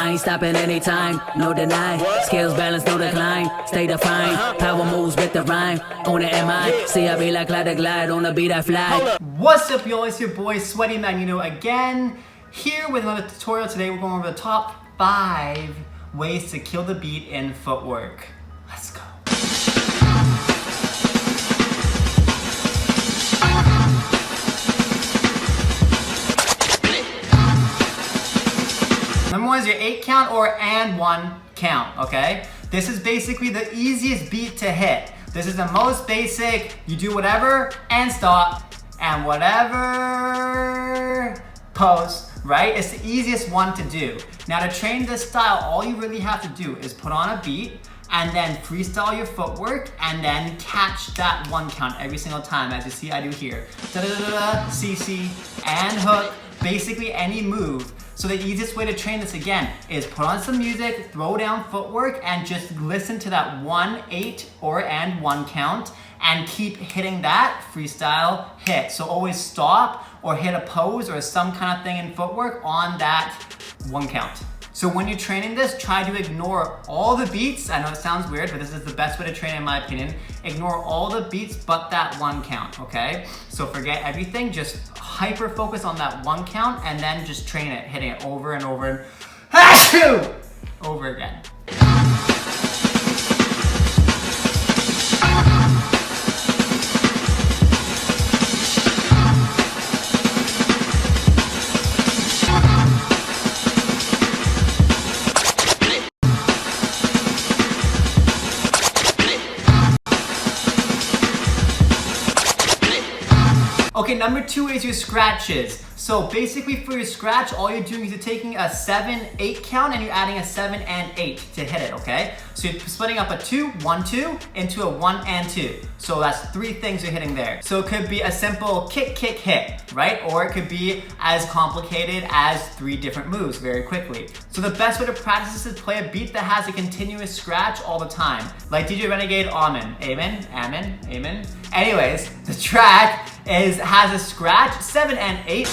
I ain't stopping anytime, no deny. Skills balance, no decline. Stay defined. Power moves with the rhyme. On the MI. See I be like glide on the beat I fly. What's up, y'all? It's your boy Magneto again. Here with another tutorial. Today we're going over the top 5 ways to kill the beat in footwork. Let's go. Number 1 is your 8 count or and 1 count, okay? This is basically the easiest beat to hit. This is the most basic. You do whatever and stop and whatever pose, right? It's the easiest one to do. Now to train this style, all you really have to do is put on a beat and then freestyle your footwork and then catch that 1 count every single time, as you see I do here. Da-da-da-da, CC, and hook, basically any move. So the easiest way to train this again is put on some music, throw down footwork, and just listen to that 1, 8, or and 1 count and keep hitting that freestyle hit. So always stop or hit a pose or some kind of thing in footwork on that 1 count. So when you're training this, try to ignore all the beats. I know it sounds weird, but this is the best way to train in my opinion. Ignore all the beats but that 1 count, okay? So forget everything, just hyper focus on that 1 count and then just train it, hitting it over and over and over again. Okay, number 2 is your scratches. So basically for your scratch, all you're doing is you're taking a 7, 8 count and you're adding a 7 and 8 to hit it, okay? So you're splitting up a 2, 1, 2 into a 1 and 2. So that's 3 things you're hitting there. So it could be a simple kick, kick, hit, right? Or it could be as complicated as 3 different moves very quickly. So the best way to practice this is play a beat that has a continuous scratch all the time. Like DJ Renegade, Amen, Amen, Amen, Amen. Anyways, the track has a scratch, 7 and 8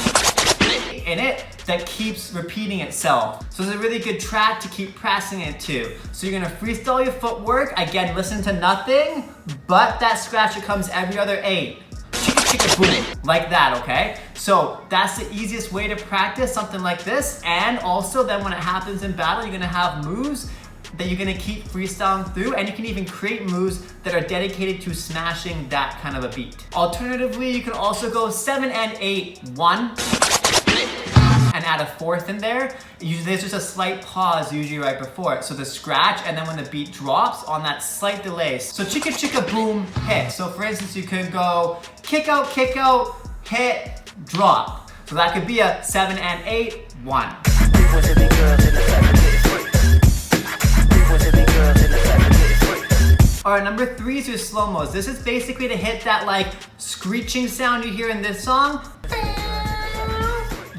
in it that keeps repeating itself. So it's a really good track to keep pressing it to. So you're gonna freestyle your footwork. Again, listen to nothing but that scratch that comes every other 8. Chicka chicka boom, like that, okay? So that's the easiest way to practice something like this. And also then when it happens in battle, you're gonna have moves that you're gonna keep freestyling through, and you can even create moves that are dedicated to smashing that kind of a beat. Alternatively, you can also go 7 and 8, 1, and add a 4th in there. Usually there's just a slight pause usually right before it. So the scratch, and then when the beat drops on that slight delay. So chicka chicka boom, hit. So for instance, you could go kick out, hit, drop. So that could be a 7 and 8, 1. Alright, number 3 is your SloMos. This is basically to hit that like screeching sound you hear in this song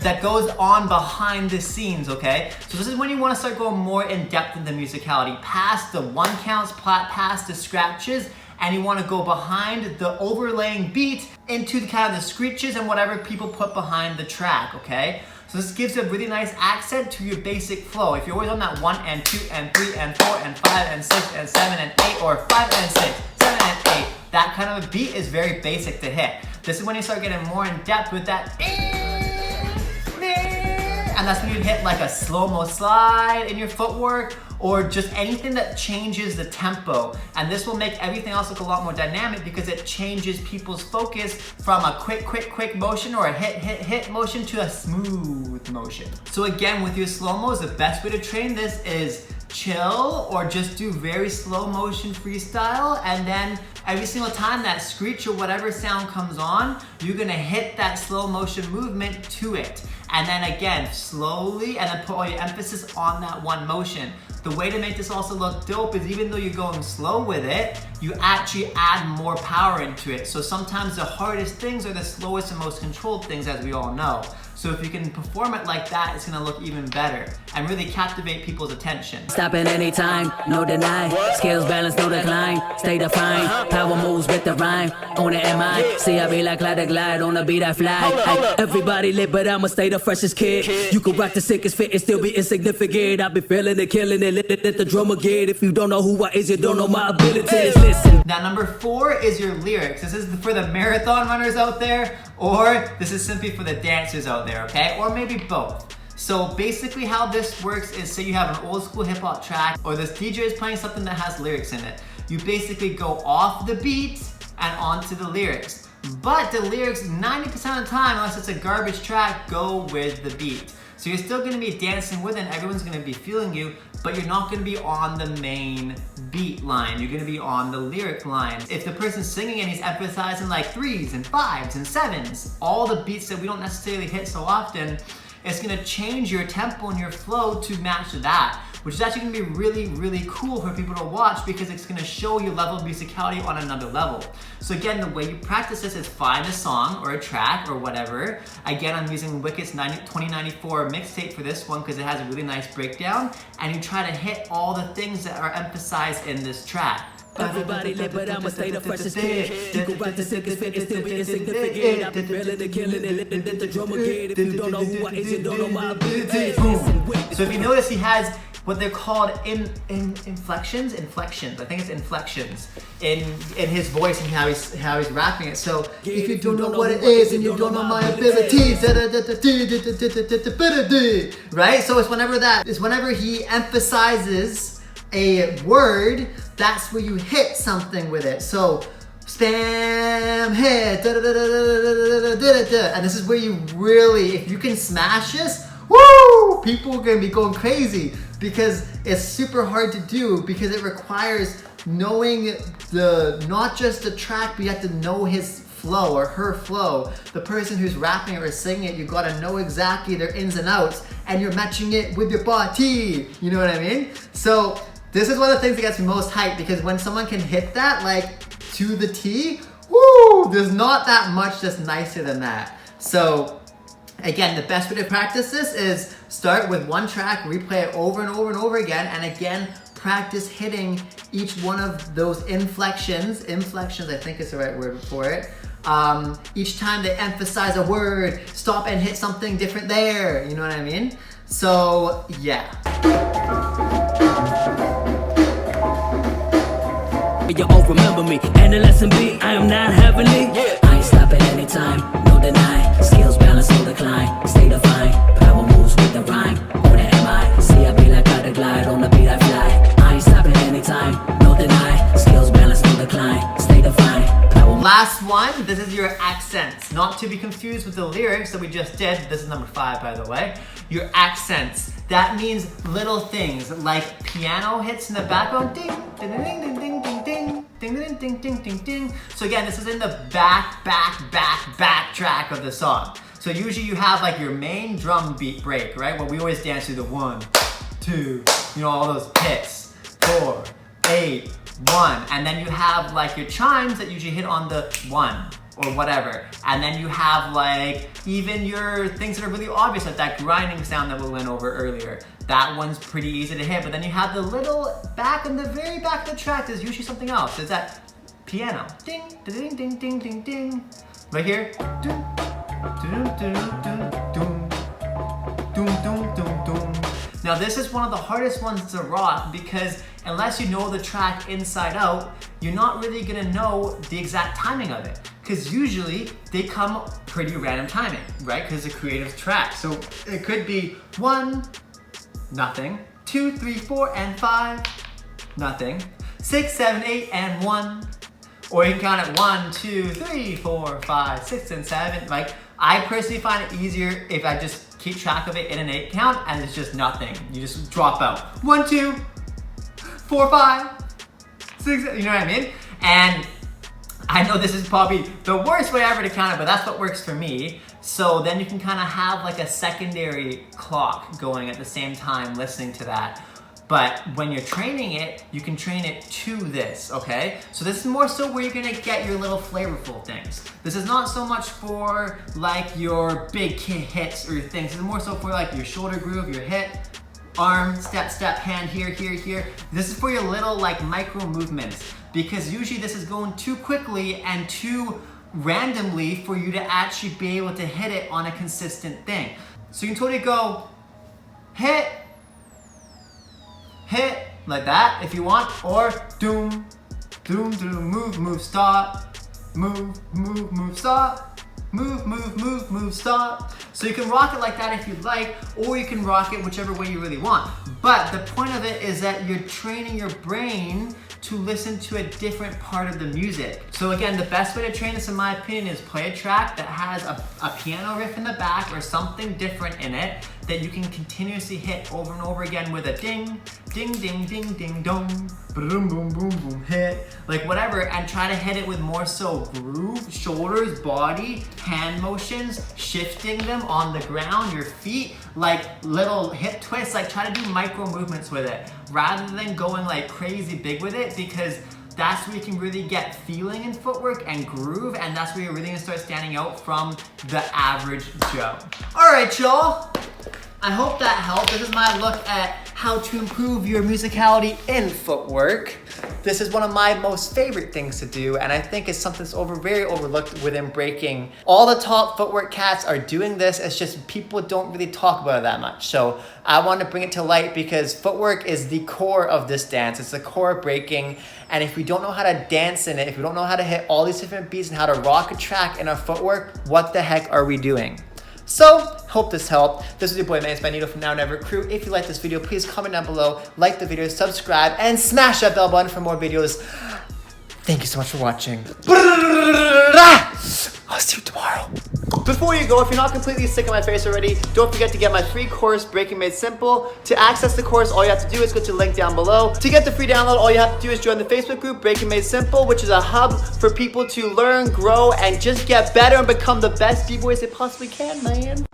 that goes on behind the scenes, okay? So this is when you want to start going more in depth into musicality, past the 1 counts, past the scratches, and you want to go behind the overlaying beat into kind of the screeches and whatever people put behind the track, okay? So this gives a really nice accent to your basic flow. If you're always on that 1 and 2 and 3 and 4 and 5 and 6 and 7 and 8 or 5 and 6, 7 and 8, that kind of a beat is very basic to hit. This is when you start getting more in depth with that, and that's when you hit like a slow-mo slide in your footwork or just anything that changes the tempo. And this will make everything else look a lot more dynamic because it changes people's focus from a quick motion or a hit motion to a smooth motion. So again, with your slow-mos, the best way to train this is chill or just do very slow motion freestyle, and then every single time that screech or whatever sound comes on, you're gonna hit that slow motion movement to it. And then again, slowly, and then put all your emphasis on that 1 motion. The way to make this also look dope is even though you're going slow with it, you actually add more power into it. So sometimes the hardest things are the slowest and most controlled things, as we all know. So if you can perform it like that, it's gonna look even better and really captivate people's attention. Stopping anytime, no deny. Skills balance, no decline. Stay defined. Power moves with the rhyme on the MI. See, I be like glide on the beat I fly. Ay, everybody lit, but I'ma stay the freshest kid. You can rock the sickest fit and still be insignificant. I be feeling it, killing it, let the drummer get. If you don't know who I is, you don't know my abilities. Listen. Now number 4 is your lyrics. This is for the marathon runners out there, or this is simply for the dancers out there, okay? Or maybe both. So basically how this works is, say you have an old school hip hop track, or this DJ is playing something that has lyrics in it. You basically go off the beat and onto the lyrics. But the lyrics, 90% of the time, unless it's a garbage track, go with the beat. So you're still gonna be dancing with it and everyone's gonna be feeling you, but you're not gonna be on the main beat line. You're gonna be on the lyric line. If the person's singing and he's emphasizing like 3s and 5s and 7s, all the beats that we don't necessarily hit so often, it's gonna change your tempo and your flow to match that, which is actually gonna be really, really cool for people to watch because it's gonna show your level of musicality on another level. So again, the way you practice this is find a song or a track or whatever. Again, I'm using Wicket's 2094 mixtape for this one because it has a really nice breakdown, and you try to hit all the things that are emphasized in this track. Everybody lit, but I'ma stay the freshest kid. You can rock the sickest fit and still be insignificant. I be feeling it, killing it, let the drummer get. If you don't know who I is, you don't know my abilities. So if you notice, he has what they're called inflections. I think it's inflections in his voice and how he's rapping it. So if you don't know what it is and you don't know my abilities, right? So it's whenever he emphasizes a word, that's where you hit something with it. So spam hit, and this is where you really, if you can smash this, woo, people are gonna be going crazy because it's super hard to do because it requires knowing not just the track, but you have to know his flow or her flow. The person who's rapping it or singing it, you gotta know exactly their ins and outs, and you're matching it with your body. You know what I mean? So this is one of the things that gets me most hyped because when someone can hit that like to the T, woo, there's not that much that's nicer than that. So again, the best way to practice this is start with one track, replay it over and over and over again, and again, practice hitting each one of those inflections I think is the right word for it. Each time they emphasize a word, stop and hit something different there, you know what I mean? So yeah. You all remember me, and the lesson be, I am not heavenly. I ain't stopping anytime, no deny. Skills balance, no decline, stay defined. Power moves with the rhyme, on the MI. See, I be like glide on the beat I fly. I ain't stopping anytime, no deny. Skills balance, no decline, stay defined. Last one, this is your accents. Not to be confused with the lyrics that we just did. This is number 5, by the way. Your accents. That means little things like piano hits in the background. Ding, ding, ding, ding, ding, ding, ding, ding, ding, ding, ding, ding, ding. So again, this is in the back track of the song. So usually you have like your main drum beat break, right? Where we always dance through the 1, 2, you know, all those hits. 4, 8, 1, and then you have like your chimes that usually hit on the 1 or whatever, and then you have like even your things that are really obvious, like that grinding sound that we went over earlier. That one's pretty easy to hit, but then you have the little back in the very back of the track. There's usually something else. There's that piano, ding, ding, ding, ding, ding, ding, right here. Doom, doom, doom, doom, doom, doom, doom, doom. Now this is one of the hardest ones to rock because unless you know the track inside out, you're not really gonna know the exact timing of it. Because usually they come pretty random timing, right? Because it's a creative track. So it could be 1, nothing, 2, 3, 4, and 5, nothing, 6, 7, 8, and 1. Or you can count at 1, 2, 3, 4, 5, 6, and 7. Like, I personally find it easier if I just keep track of it in an 8 count and it's just nothing. You just drop out. 1, 2, 4, 5, 6, you know what I mean? And I know this is probably the worst way ever to count it, but that's what works for me. So then you can kind of have like a secondary clock going at the same time listening to that. But when you're training it, you can train it to this, okay? So this is more so where you're gonna get your little flavorful things. This is not so much for like your big hits or your things. This is more so for like your shoulder groove, your hit, arm, step, step, hand, here, here, here. This is for your little like micro movements. because usually this is going too quickly and too randomly for you to actually be able to hit it on a consistent thing. So you can totally go hit, hit, like that if you want, or doom, doom, doom, move, move, stop, move, move, move, stop, move, move, move, move, stop. So you can rock it like that if you'd like, or you can rock it whichever way you really want. But the point of it is that you're training your brain to listen to a different part of the music. So again, the best way to train this in my opinion is play a track that has a piano riff in the back or something different in it that you can continuously hit over and over again with a ding, ding, ding, ding, ding, dong, boom, boom, boom, boom, hit, like whatever, and try to hit it with more so groove, shoulders, body, hand motions, shifting them on the ground, your feet, like little hip twists, like try to do micro movements with it rather than going like crazy big with it, because that's where you can really get feeling in footwork and groove, and that's where you're really gonna start standing out from the average Joe. All right, y'all. I hope that helped. This is my look at how to improve your musicality in footwork. This is one of my most favorite things to do, and I think it's something that's very overlooked within breaking. All the top footwork cats are doing this, it's just people don't really talk about it that much. So I want to bring it to light because footwork is the core of this dance. It's the core of breaking, and if we don't know how to dance in it, if we don't know how to hit all these different beats and how to rock a track in our footwork, what the heck are we doing? So, hope this helped. This is your boy Magnus.Magneto from Now Never Crew. If you like this video, please comment down below, like the video, subscribe, and smash that bell button for more videos. Thank you so much for watching. I'll see you tomorrow. Before you go, if you're not completely sick of my face already, don't forget to get my free course, Breaking Made Simple. To access the course, all you have to do is go to the link down below. To get the free download, all you have to do is join the Facebook group, Breaking Made Simple, which is a hub for people to learn, grow, and just get better and become the best B-boys they possibly can, man.